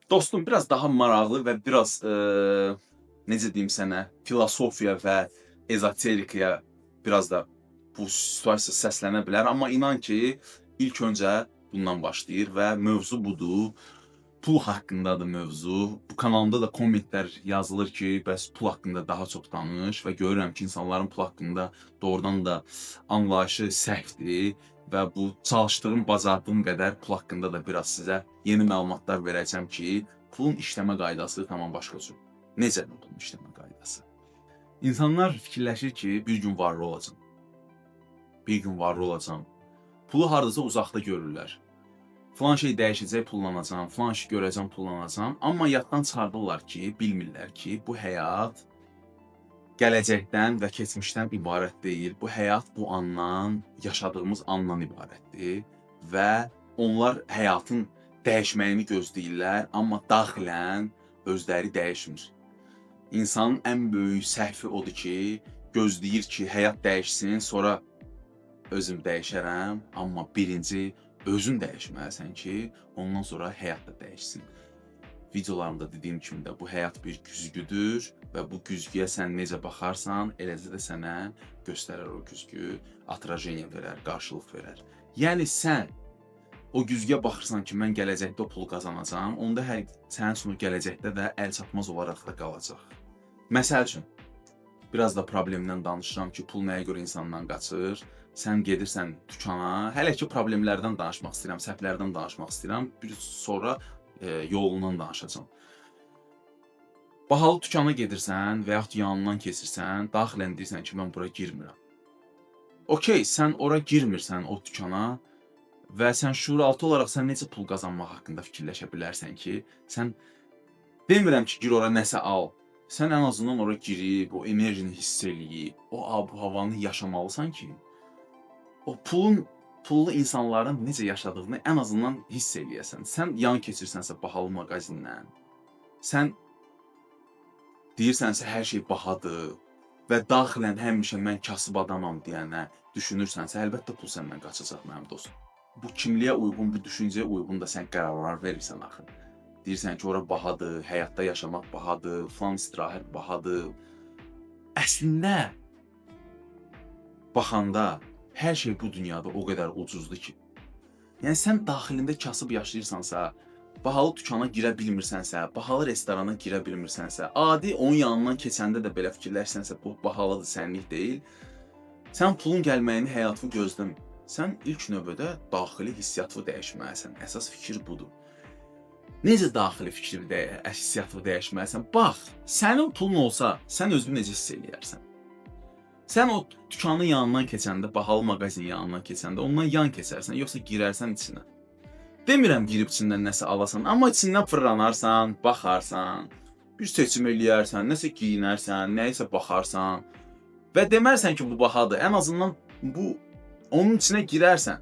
Dostum, biraz daha maraqlı və biraz, necə deyim sənə, filosofiya və ezoterikaya biraz da bu situasiya səslənə bilər. Amma inan ki, ilk öncə bundan başlayır və mövzu budur. Pul haqqındadır mövzu. Bu kanalımda da kommentlər yazılır ki, bəs pul haqqında daha çox danış və görürəm ki, insanların pul haqqında doğrudan da anlayışı səhvdir və bu çalışdığım, bacardığım qədər pul haqqında da biraz sizə yeni məlumatlar verəcəm ki, pulun işləmə qaydası tamam başqa cür. Necədir pulun işləmə qaydası? İnsanlar fikirləşir ki, bir gün varlı olacam. Bir gün varlı olacam. Pulu hardasa uzaqda görürlər. Falan şey dəyişəcək, pullanacam, falan şey görəcəm, pullanacam. Amma yaddan çıxardırlar ki, bilmirlər ki, bu həyat gələcəkdən və keçmişdən ibarət deyil. Bu həyat bu andan, yaşadığımız andan ibarətdir və onlar həyatın dəyişməyini gözləyirlər, amma daxilən özləri dəyişmir. İnsanın ən böyük səhvi odur ki, gözləyir ki, həyat dəyişsin, sonra özüm dəyişərəm, amma birinci özün dəyişməlisən ki, ondan sonra həyat da dəyişsin. Videolarımda dediyim kimi də bu həyat bir güzgüdür və bu güzgüyə sən necə baxarsan, eləcə də sənə göstərər o güzgü, atrajeniya verər, qarşılıq verər. Yəni sən o güzgüyə baxırsan ki, mən gələcəkdə o pul qazanacam, onda sənin üçün gələcəkdə də əlçatmaz olaraq da qalacaq. Məsəl üçün, biraz da problemdən danışıram ki, pul nəyə görə insandan qaçır? Sən gedirsən dükana, hələ ki problemlərdən danışmaq istəyirəm, səhvlərdən danışmaq istəyirəm, bir sonra yolundan danışacağam. Bahalı dükana gedirsən və yaxud yanından keçirsən, daxilən deyirsən ki, mən bura girmirəm. Okey, sən ora girmirsən o dükana və sən şuuraltı olaraq sən necə pul qazanmaq haqqında fikirləşə bilərsən ki, sən demirəm ki, gir ora nəsə al. Sən ən azından ora girib, o enerjini hiss eləyib, o ab-havanı yaşamalısan ki, o pullu insanların necə yaşadığını ən azından hiss eləyəsən. Sən yan keçirsənsə bahalı mağazindən, sən deyirsənsə hər şey bahadır və daxilən həmişə mən kasıb adamam deyənə düşünürsənsə, əlbəttə pul səndən qaçacaq mənim dostum. Bu kimliyə uyğun, bu düşüncəyə uyğun da sən qərarlar verirsən axı. Deyirsən ki, ora bahadır, həyatda yaşamaq bahadır, falan istirahət bahadır. Əslində, baxanda hər şey bu dünyada o qədər ucuzdur ki. Yəni sən daxilində kasıb yaşayırsansa, bahalı dükana girə bilmirsənsə, bahalı restorana girə bilmirsənsə, adi onun yanından keçəndə də belə fikirləşsənsə, bu bahalıdır, sənlik deyil. Sən pulun gəlməyini, həyatını gözləmə. Sən ilk növbədə daxili hissiyatını dəyişməlisən. Əsas fikir budur. Necə daxili fikri hissiyatını dəyişməlisən? Bax, sənin pulun olsa, sən özünü necə hiss eləyərsən? Sən o dükanın yanından keçəndə, bahalı mağazinin yanından keçəndə ondan yan keçərsən, yoxsa girərsən içinə. Demirəm girib içindən nəsə alasan, amma içindən fırlanarsan, baxarsan, bir seçim eləyərsən, nəsə giyinərsən, nəyisə baxarsan və demərsən ki, bu bahadır. Ən azından onun içinə girərsən,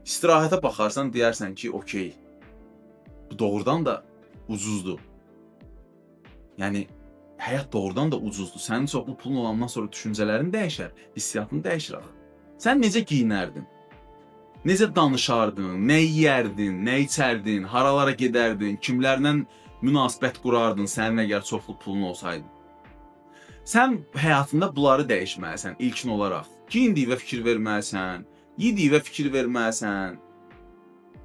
istirahətə baxarsan, deyərsən ki, okey, bu doğrudan da ucuzdur. Yəni, həyat doğrudan da ucuzdur. Sənin çoxlu pulun olandan sonra düşüncələrin dəyişər, hissiyatın dəyişir axı. Sən necə giyinərdin? Necə danışardın? Nə yeyərdin? Nə içərdin? Haralara gedərdin? Kimlərlə münasibət qurardın sənin əgər çoxlu pulun olsaydı? Sən həyatında bunları dəyişməlisən ilkin olaraq. Giyindiyinə fikir verməlisən, yediyinə fikir verməlisən.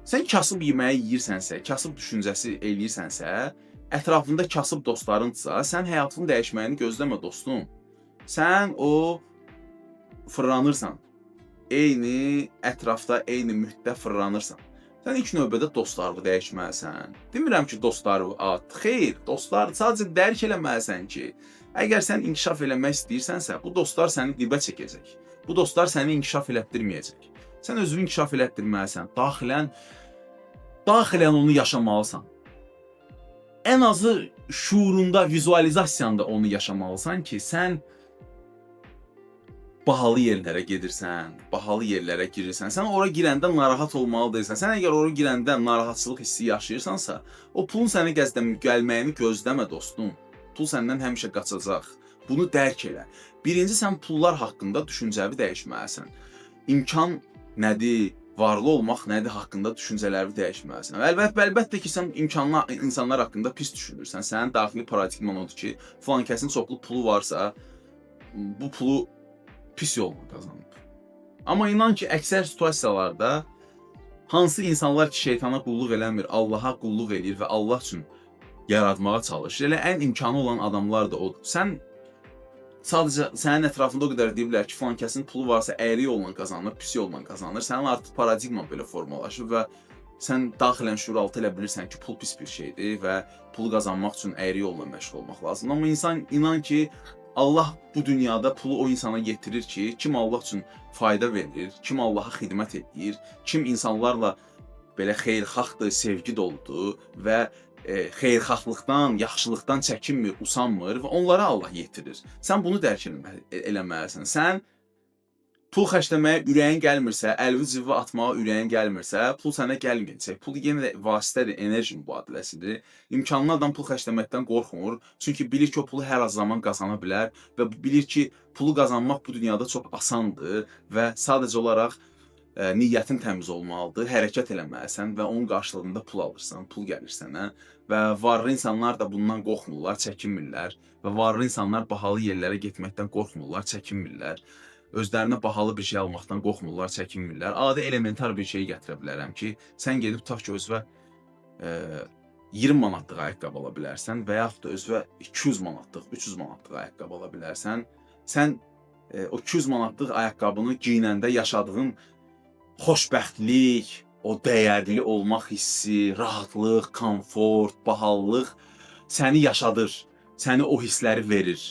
Sən kasıb yeməyi yeyirsənsə, kasıb düşüncəsi eləyirsənsə, ətrafında kasıb dostlarınsa, sən həyatının dəyişməyini gözləmə dostum. Sən o fırlanırsan. Eyni ətrafda, eyni mühitdə fırlanırsan. Sən ilk növbədə dostlarını dəyişməlisən. Demirəm ki, dostları at. Xeyr, dostlar sadəcə dərk eləməlisən ki, əgər sən inkişaf eləmək istəyirsənsə, bu dostlar səni dibə çəkəcək. Bu dostlar səni inkişaf elətdirməyəcək. Sən özünü inkişaf elətdirməlisən. Daxilən onu yaşamalısan. Ən azı şuurunda, vizualizasiyanda onu yaşamalısan ki, sən bahalı yerlərə gedirsən, bahalı yerlərə girirsən. Sən ora girəndə narahat olmalı deyilsən. Sən əgər ora girəndə narahatçılıq hissi yaşayırsansa, o pulun səni gəlməyini gözləmə dostum. Pul səndən həmişə qaçacaq. Bunu dərk elə. Birinci, sən pullar haqqında düşüncəvi dəyişməlisən. İmkan nədir? varlı olmaq nədir haqqında düşüncələrini dəyişməlisən. Əlbəttə ki, sən insanlar haqqında pis düşünürsən. Sənin daxili paradigman odur ki, filan kəsin çoxlu pulu varsa, bu pulu pis yolla qazanıb. Amma inan ki, əksər situasiyalarda hansı insanlar ki, şeytana qulluq eləmir, Allaha qulluq eləyir və Allah üçün yaratmağa çalışır. Elə ən imkanı olan adamlar da odur. Sən sadəcə sənin ətrafında o qədər deyiblər ki, filan kəsin pulu varsa əyri yolla qazanır, pis yolla qazanır. Sənin artıq paradigman belə formalaşıb və sən daxilən şüuraltı elə bilirsən ki, pul pis bir şeydir və pulu qazanmaq üçün əyri yolla məşğul olmaq lazımdır. Amma insan inan ki, Allah bu dünyada pulu o insana getirir ki, kim Allah üçün fayda verir, kim Allaha xidmət edir, kim insanlarla belə xeyirxahdır, sevgi doludur və xeyirxahlıqdan, yaxşılıqdan çəkinmir, usanmır və onlara Allah yetirir. Sən bunu dərk eləməlisən. Sən pul xərcləməyə ürəyin gəlmirsə, əlvi cıvı atmağa ürəyin gəlmirsə, pul sənə gəlməyəcək. Pul yenə də vasitədir, enerji mübadiləsidir. İmkanlı adam pul xərcləməkdən qorxmur. Çünki bilir ki, o pulu hər zaman qazana bilər və bilir ki, pulu qazanmaq bu dünyada çox asandır və sadəcə olaraq niyyətin təmiz olmalıdır, hərəkət eləməlisən və onun qarşılığında pul alırsan, pul gəlir sənə və varlı insanlar da bundan qorxmurlar, çəkinmirlər və varlı insanlar bahalı yerlərə getməkdən qorxmurlar, çəkinmirlər. Özlərinə bahalı bir şey almaqdan qorxmurlar, çəkinmirlər. Adi elementar bir şeyi gətirə bilərəm ki, sən gedib tutaq ki, özünə 20 manatlıq ayaqqabı ala bilərsən və yaxud da özünə 200 manatlıq, 300 manatlıq ayaqqabı ala bilərsən. Sən o 200 manatlıq ayaqqabını giyinəndə yaşadığın xoşbəxtlik, o dəyərli olmaq hissi, rahatlıq, komfort, bahalılıq səni yaşadır, səni o hissləri verir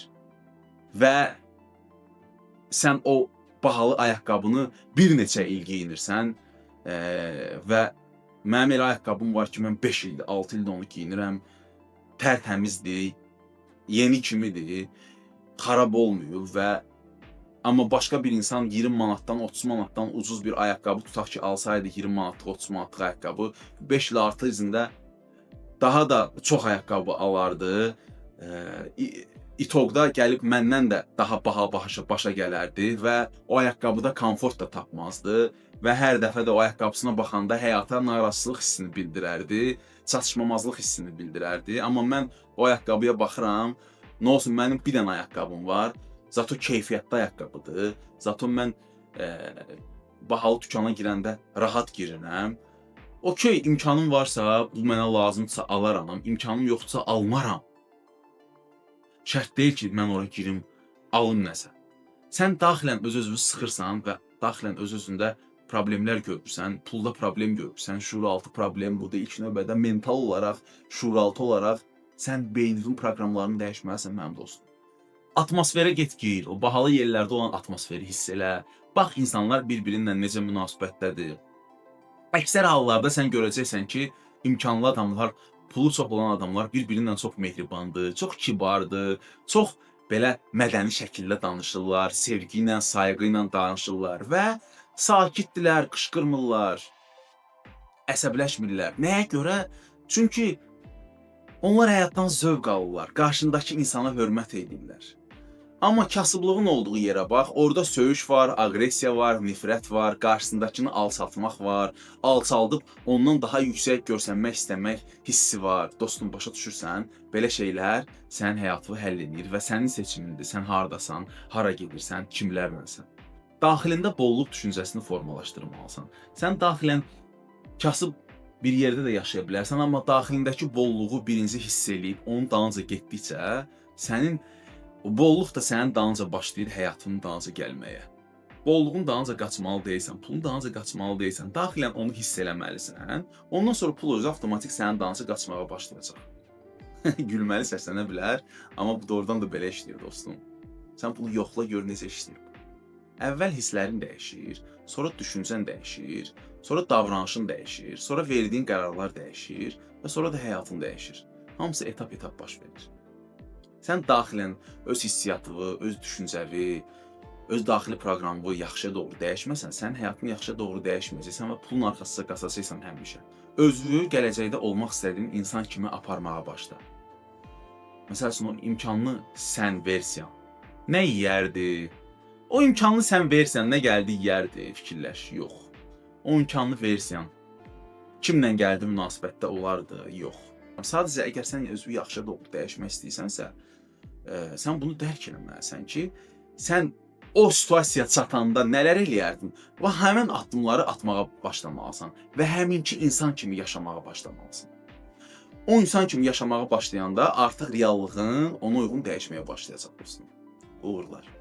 və sən o bahalı ayaqqabını bir neçə il giyinirsən və mənim elə ayaqqabım var ki, mən 5 ildir, 6 ildir onu giyinirəm, tərtəmizdir, yeni kimidir, xarab olmuyor və amma başqa bir insan 20 manatdan, 30 manatdan ucuz bir ayaqqabı tutaq ki, alsaydı 20 manatlıq, 30 manatlıq ayaqqabı 5 il artı izində daha da çox ayaqqabı alardı. İTOQ-da gəlib məndən də daha başa gələrdi və o ayaqqabıda komfort da tapmazdı və hər dəfə də o ayaqqabısına baxanda həyata narazılıq hissini bildirərdi, çatışmamazlıq hissini bildirərdi. Amma mən o ayaqqabıya baxıram, nə olsun mənim bir dənə ayaqqabım var, zato keyfiyyətli ayaqqabıdır, zato mən bahalı dükana girəndə rahat girirəm. Okey, imkanım varsa, bu mənə lazımdırsa alaram, imkanım yoxdursa almaram. Şərt deyil ki, mən ora girim, alım nəsə. Sən daxilən öz-özünü sıxırsan və daxilən öz-özündə problemlər görürsən, pulda problem görürsən, şuuraltı problem budur. İlk növbədə mental olaraq, şuuraltı olaraq sən beyninin proqramlarını dəyişməlisən mənim dostum. Atmosferə get gir, o bahalı yerlərdə olan atmosferi hiss elə. Bax, insanlar bir-birinlə necə münasibətdədir. Əksər hallarda sən görəcəksən ki, imkanlı adamlar, pulu çox olan adamlar bir-birindən çox mehribandır, çox kibardır, çox belə mədəni şəkildə danışırlar, sevgi ilə, sayğı ilə danışırlar və sakitdirlər, qışqırmırlar, əsəbləşmirlər. Nəyə görə? Çünki onlar həyatdan zövq alırlar, qarşındakı insana hörmət edirlər. Amma kasıblığın olduğu yerə bax, orada söyüş var, aqressiya var, nifrət var, qarşısındakını alçaltmaq var, alçaldıb ondan daha yüksək görsənmək istəmək hissi var. Dostum, başa düşürsən, belə şeylər sənin həyatını həll edir və sənin seçimindir. Sən hardasan, hara gedirsən, kimlərləsən. Daxilində bolluk düşüncəsini formalaşdırmalısan. Sən daxilən kasıb bir yerdə də yaşaya bilərsən, amma daxilindəki bolluğu birinci hiss eləyib, onun dalınca getdikcə, sənin bolluq da sənin dalınca başlayır həyatının dalınca gəlməyə. Bolluğun dalınca qaçmalı deyilsən, pulun dalınca qaçmalı deyilsən, daxilən onu hiss eləməlisən. Ondan sonra pul özü avtomatik sənin dalınca qaçmağa başlayacaq. Gülməli səslənə bilər, amma bu doğrudan da belə işləyir dostum. Sən bunu yoxla, gör necə işləyir. Əvvəl hisslərin dəyişir, sonra düşüncən dəyişir, sonra davranışın dəyişir, sonra verdiyin qərarlar dəyişir və sonra da həyatın dəyişir. Hamısı etap-etap baş verir. Sən daxilən öz hissiyatını, öz düşüncəvi, öz daxili proqramını yaxşıya doğru dəyişməsən, sən həyatını yaxşıya doğru dəyişməyəcəksən və pulun arxasında qaçacaqsan həmişə. Özünü gələcəkdə olmaq istədiyin insan kimi aparmağa başla. Məsəl üçün, o imkanlı sən versən, nə yeyərdi? O imkanlı sən versən, nə gəldi yeyərdi, fikirləş, yox. o imkanlı versən, kimlə gəldi münasibətdə olardı? Yox. Sadəcə əgər sən özünü yaxşı doğru dəyişmək istəyirsənsə, sən bunu dərk eləməlisən ki, sən o situasiyaya çatanda nələr eləyərdin və həmin addımları atmağa başlamalısan və həminki insan kimi yaşamağa başlamalısan. O insan kimi yaşamağa başlayanda artıq reallığın ona uyğun dəyişməyə başlayacaq dostum. Uğurlar.